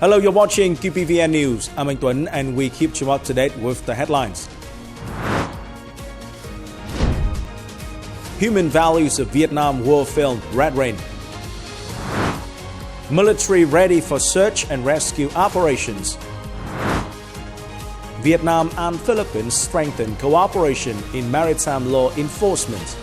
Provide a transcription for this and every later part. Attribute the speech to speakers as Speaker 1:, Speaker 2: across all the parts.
Speaker 1: Hello, you're watching QPVN News. I'm Anh Tuấn and we keep you up to date with the headlines. Human values of Vietnam war film Red Rain. Military ready for search and rescue operations. Vietnam and Philippines strengthen cooperation in maritime law enforcement.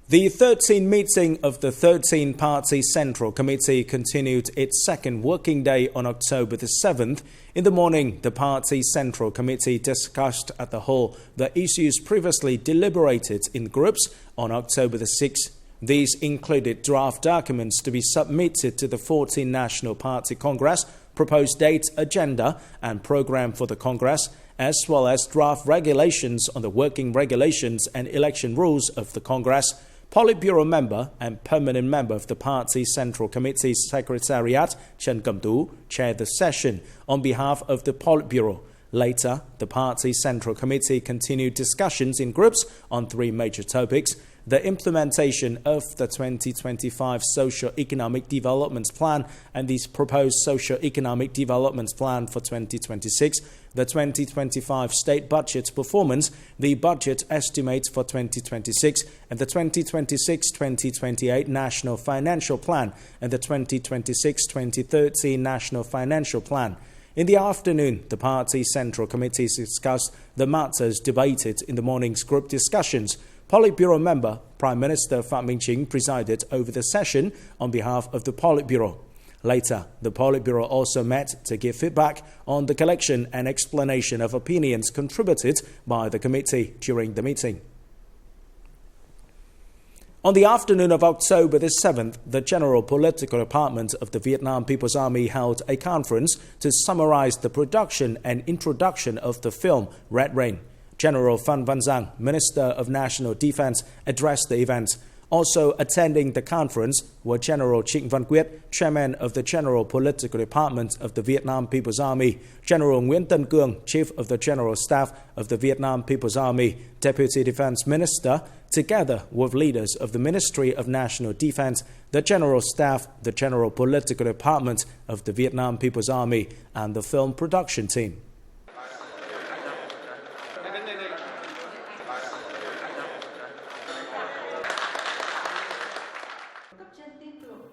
Speaker 1: The 13th meeting of the 13-party Central Committee continued its second working day on October the 7th. In the morning, the party Central Committee discussed at the hall the issues previously deliberated in groups on October the 6th. These included draft documents to be submitted to the 14th National Party Congress, proposed date, agenda and program for the Congress, as well as draft regulations on the working regulations and election rules of the Congress. Politburo member and permanent member of the Party Central Committee's Secretariat, Trần Cẩm Tú, chaired the session on behalf of the Politburo. Later, the Party Central Committee continued discussions in groups on three major topics: the implementation of the 2025 Socio-Economic Development Plan and the proposed Socio-Economic Development Plan for 2026, the 2025 State Budget Performance, the Budget Estimates for 2026, and the 2026-2028 National Financial Plan and the 2026-2030 National Financial Plan. In the afternoon, the Party Central Committee discussed the matters debated in the morning's group discussions. Politburo member Prime Minister Phạm Minh Chính presided over the session on behalf of the Politburo. Later, the Politburo also met to give feedback on the collection and explanation of opinions contributed by the committee during the meeting. On the afternoon of October the 7th, the General Political Department of the Vietnam People's Army held a conference to summarize the production and introduction of the film Red Rain. General Phan Van Giang, Minister of National Defense, addressed the event. Also attending the conference were General Trịnh Văn Quyết, Chairman of the General Political Department of the Vietnam People's Army, General Nguyễn Tân Cương, Chief of the General Staff of the Vietnam People's Army, Deputy Defense Minister, together with leaders of the Ministry of National Defense, the General Staff, the General Political Department of the Vietnam People's Army, and the film production team.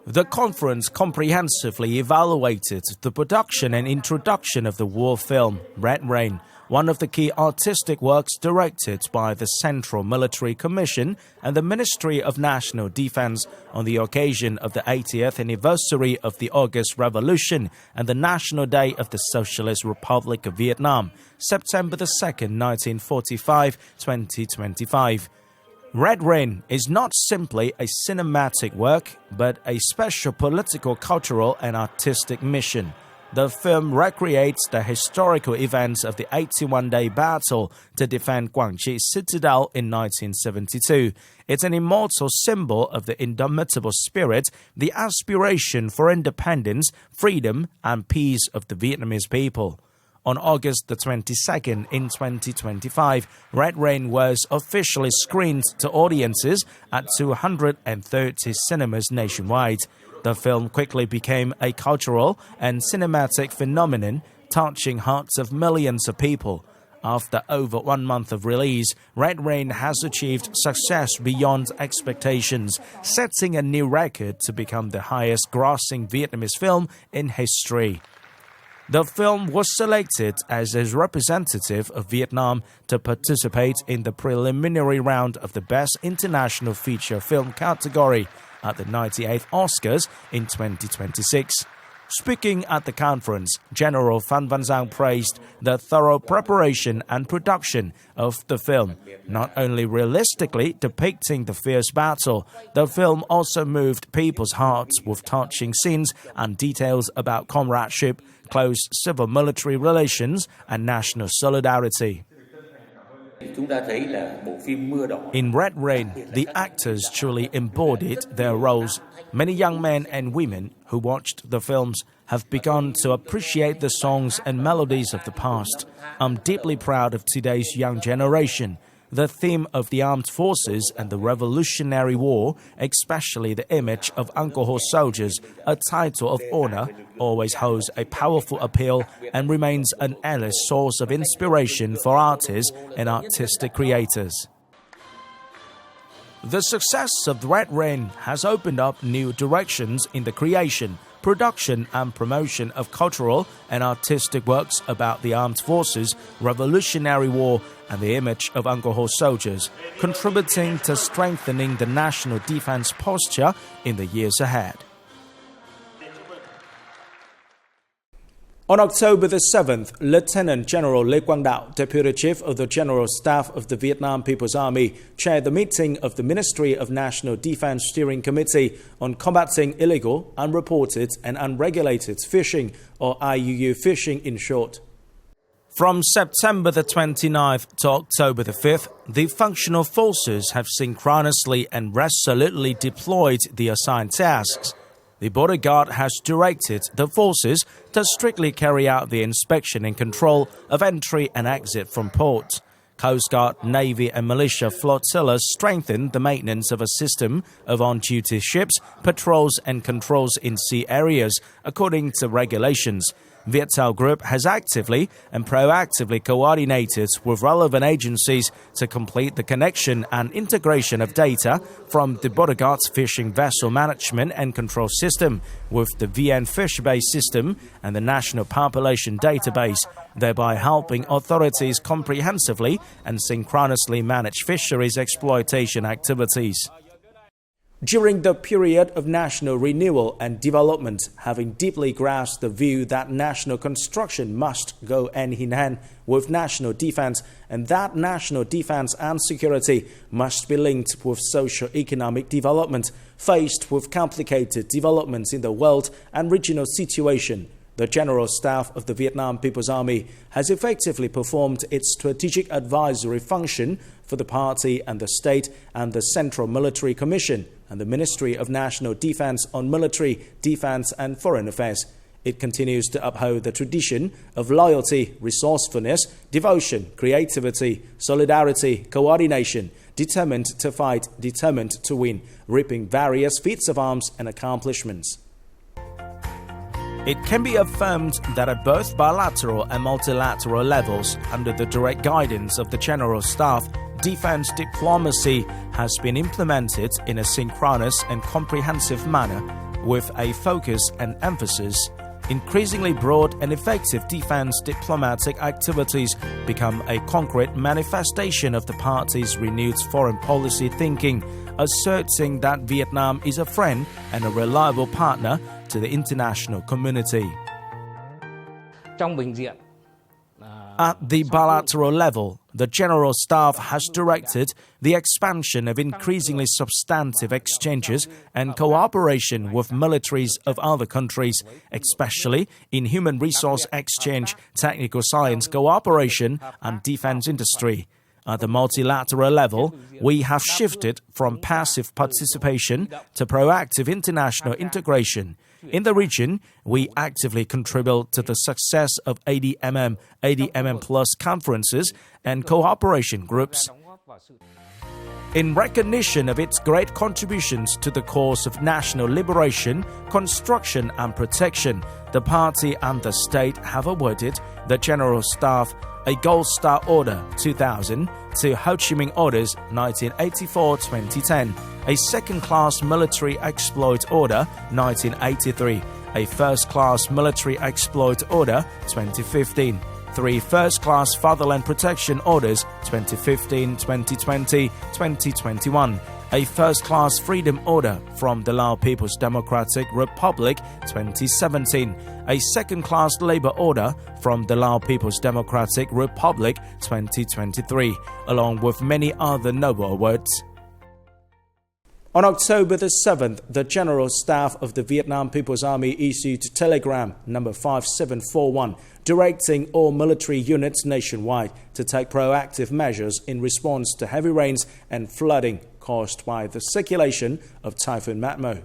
Speaker 1: The conference comprehensively evaluated the production and introduction of the war film Red Rain, one of the key artistic works directed by the Central Military Commission and the Ministry of National Defense on the occasion of the 80th anniversary of the August Revolution and the National Day of the Socialist Republic of Vietnam, September the 2nd, 1945-2025. Red Rain is not simply a cinematic work, but a special political, cultural and artistic mission. The film recreates the historical events of the 81-day battle to defend Quảng Trị Citadel in 1972. It's an immortal symbol of the indomitable spirit, the aspiration for independence, freedom and peace of the Vietnamese people. On August the 22nd in 2025, Red Rain was officially screened to audiences at 230 cinemas nationwide. The film quickly became a cultural and cinematic phenomenon, touching hearts of millions of people. After over 1 month of release, Red Rain has achieved success beyond expectations, setting a new record to become the highest-grossing Vietnamese film in history. The film was selected as a representative of Vietnam to participate in the preliminary round of the Best International Feature Film category at the 98th Oscars in 2026. Speaking at the conference, General Phan Van Giang praised the thorough preparation and production of the film, not only realistically depicting the fierce battle. The film also moved people's hearts with touching scenes and details about comradeship, close civil-military relations, and national solidarity. In Red Rain, the actors truly embodied their roles. Many young men and women who watched the films have begun to appreciate the songs and melodies of the past. I'm deeply proud of today's young generation. the theme of the armed forces and the Revolutionary War, especially the image of alcohol soldiers, a title of honor, always holds a powerful appeal and remains an endless source of inspiration for artists and artistic creators. The success of Red Rain has opened up new directions in the creation, production and promotion of cultural and artistic works about the armed forces, Revolutionary War and the image of alcohol soldiers, contributing to strengthening the national defense posture in the years ahead. On October the 7th, Lieutenant General Lê Quang Đạo, Deputy Chief of the General Staff of the Vietnam People's Army, chaired the meeting of the Ministry of National Defense Steering Committee on combating illegal, unreported and unregulated fishing, or IUU fishing in short. From September the 29th to October the 5th, the functional forces have synchronously and resolutely deployed the assigned tasks. The border guard has directed the forces to strictly carry out the inspection and control of entry and exit from port. Coast Guard, Navy and Militia flotillas strengthened the maintenance of a system of on-duty ships, patrols and controls in sea areas, according to regulations. VIET Group has actively and proactively coordinated with relevant agencies to complete the connection and integration of data from the Border Guard's fishing vessel management and control system with the VN fish-based system and the National Population Database, thereby helping authorities comprehensively and synchronously manage fisheries exploitation activities. During the period of national renewal and development, having deeply grasped the view that national construction must go hand in hand with national defense, and that national defense and security must be linked with socio-economic development, faced with complicated developments in the world and regional situation, the General Staff of the Vietnam People's Army has effectively performed its strategic advisory function for the party and the state and the Central Military Commission and the Ministry of National Defense on military, defense and foreign affairs. It continues to uphold the tradition of loyalty, resourcefulness, devotion, creativity, solidarity, coordination, determined to fight, determined to win, reaping various feats of arms and accomplishments. It can be affirmed that at both bilateral and multilateral levels, under the direct guidance of the General Staff, defense diplomacy has been implemented in a synchronous and comprehensive manner with a focus and emphasis. Increasingly broad and effective defense diplomatic activities become a concrete manifestation of the party's renewed foreign policy thinking, asserting that Vietnam is a friend and a reliable partner to the international community. At the bilateral level, the General Staff has directed the expansion of increasingly substantive exchanges and cooperation with militaries of other countries, especially in human resource exchange, technical science cooperation and defense industry. At the multilateral level, we have shifted from passive participation to proactive international integration. In the region, we actively contribute to the success of ADMM, ADMM Plus conferences and cooperation groups. In recognition of its great contributions to the cause of national liberation, construction and protection, the party and the state have awarded the General Staff a Gold Star Order 2000 to Ho Chi Minh Orders 1984-2010, a Second-Class Military Exploit Order 1983, a First-Class Military Exploit Order 2015, 3 First-Class Fatherland Protection Orders 2015, 2020, 2021, a First-Class Freedom Order from the Lao People's Democratic Republic 2017, a Second-Class Labor Order from the Lao People's Democratic Republic 2023, along with many other noble awards. On October the 7th, the General Staff of the Vietnam People's Army issued telegram number 5741, directing all military units nationwide to take proactive measures in response to heavy rains and flooding caused by the circulation of Typhoon Matmo.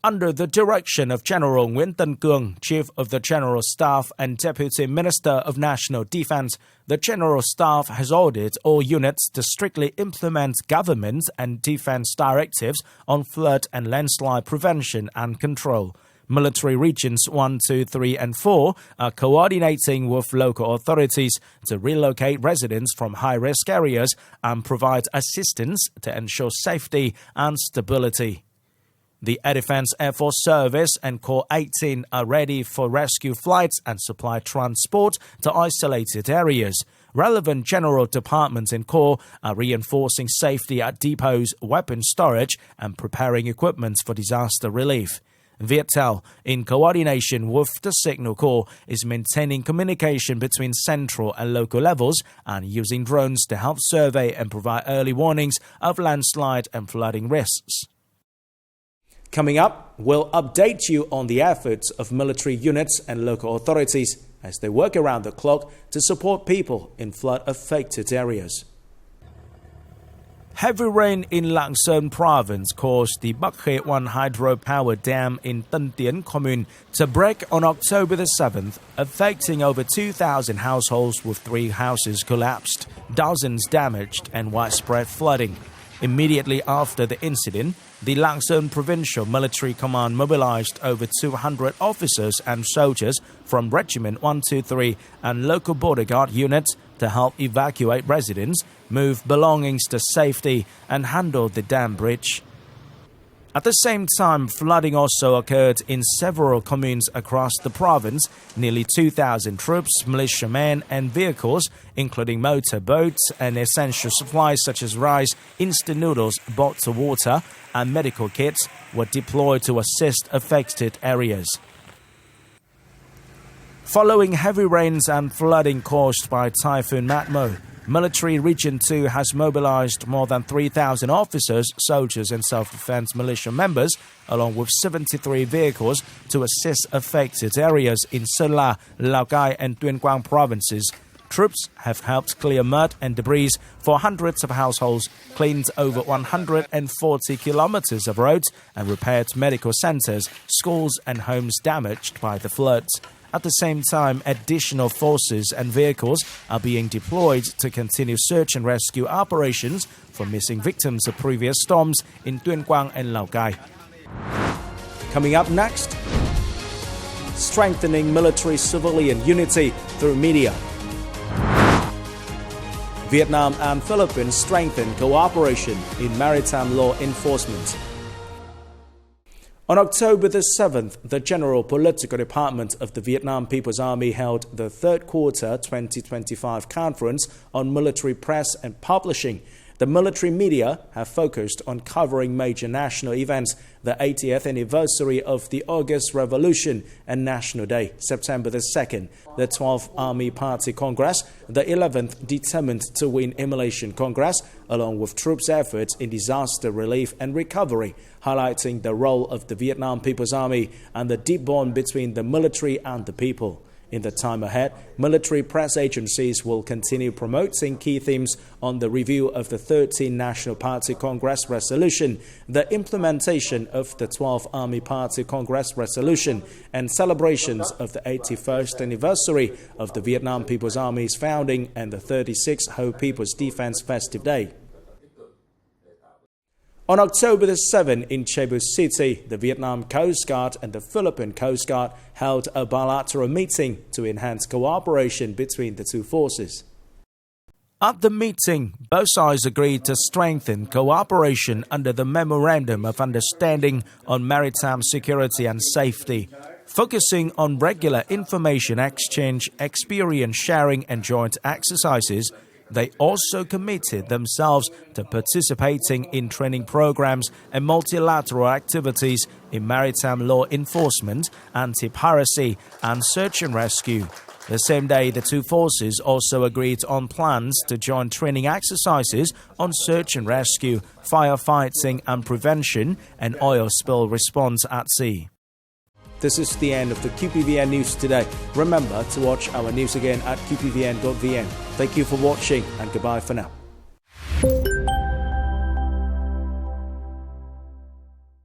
Speaker 1: Under the direction of General Nguyễn Tân Cương, Chief of the General Staff and Deputy Minister of National Defense, the General Staff has ordered all units to strictly implement government and defense directives on flood and landslide prevention and control. Military Regions 1, 2, 3 and 4 are coordinating with local authorities to relocate residents from high-risk areas and provide assistance to ensure safety and stability. The Air Defense Air Force Service and Corps 18 are ready for rescue flights and supply transport to isolated areas. Relevant general departments in Corps are reinforcing safety at depots, weapon storage, and preparing equipment for disaster relief. VIET, in coordination with the Signal Corps, is maintaining communication between central and local levels and using drones to help survey and provide early warnings of landslide and flooding risks. Coming up, we'll update you on the efforts of military units and local authorities as they work around the clock to support people in flood-affected areas. Heavy rain in Lạng Sơn province caused the Bắc Khê 1 hydropower dam in Tân Tiến commune to break on October the 7th, affecting over 2,000 households with 3 houses collapsed, dozens damaged and widespread flooding. Immediately after the incident, the Lạng Sơn Provincial Military Command mobilized over 200 officers and soldiers from Regiment 123 and local border guard units to help evacuate residents, move belongings to safety, and handle the dam breach. At the same time, flooding also occurred in several communes across the province. Nearly 2,000 troops, militiamen and vehicles, including motorboats and essential supplies such as rice, instant noodles, bottled water and medical kits, were deployed to assist affected areas. Following heavy rains and flooding caused by Typhoon Matmo, Military Region 2 has mobilized more than 3,000 officers, soldiers and self-defense militia members, along with 73 vehicles to assist affected areas in Sơn La, Lào Cai and Tuyên Quang provinces. Troops have helped clear mud and debris for hundreds of households, cleaned over 140 kilometers of roads and repaired medical centers, schools and homes damaged by the floods. At the same time, additional forces and vehicles are being deployed to continue search and rescue operations for missing victims of previous storms in Tuyên Quang and Lào Cai. Coming up next, strengthening military-civilian unity through media. Vietnam and Philippines strengthen cooperation in maritime law enforcement. On October the 7th, the General Political Department of the Vietnam People's Army held the third quarter 2025 conference on military press and publishing. The military media have focused on covering major national events, the 80th anniversary of the August Revolution and National Day, September the 2nd, the 12th Army Party Congress, the 11th Determined to Win Emulation Congress, along with troops' efforts in disaster relief and recovery, highlighting the role of the Vietnam People's Army and the deep bond between the military and the people. In the time ahead, military press agencies will continue promoting key themes on the review of the 13th National Party Congress resolution, the implementation of the 12th Army Party Congress resolution, and celebrations of the 81st anniversary of the Vietnam People's Army's founding and the 36th Ho People's Defense Festive Day. On October the 7th in Cebu City, the Vietnam Coast Guard and the Philippine Coast Guard held a bilateral meeting to enhance cooperation between the two forces. At the meeting, both sides agreed to strengthen cooperation under the Memorandum of Understanding on Maritime Security and Safety, focusing on regular information exchange, experience sharing and joint exercises. They also committed themselves to participating in training programs and multilateral activities in maritime law enforcement, anti-piracy, and search and rescue. The same day, the two forces also agreed on plans to join training exercises on search and rescue, firefighting and prevention, and oil spill response at sea. This is the end of the QPVN News today. Remember to watch our news again at qpvn.vn. Thank you for watching and goodbye for now.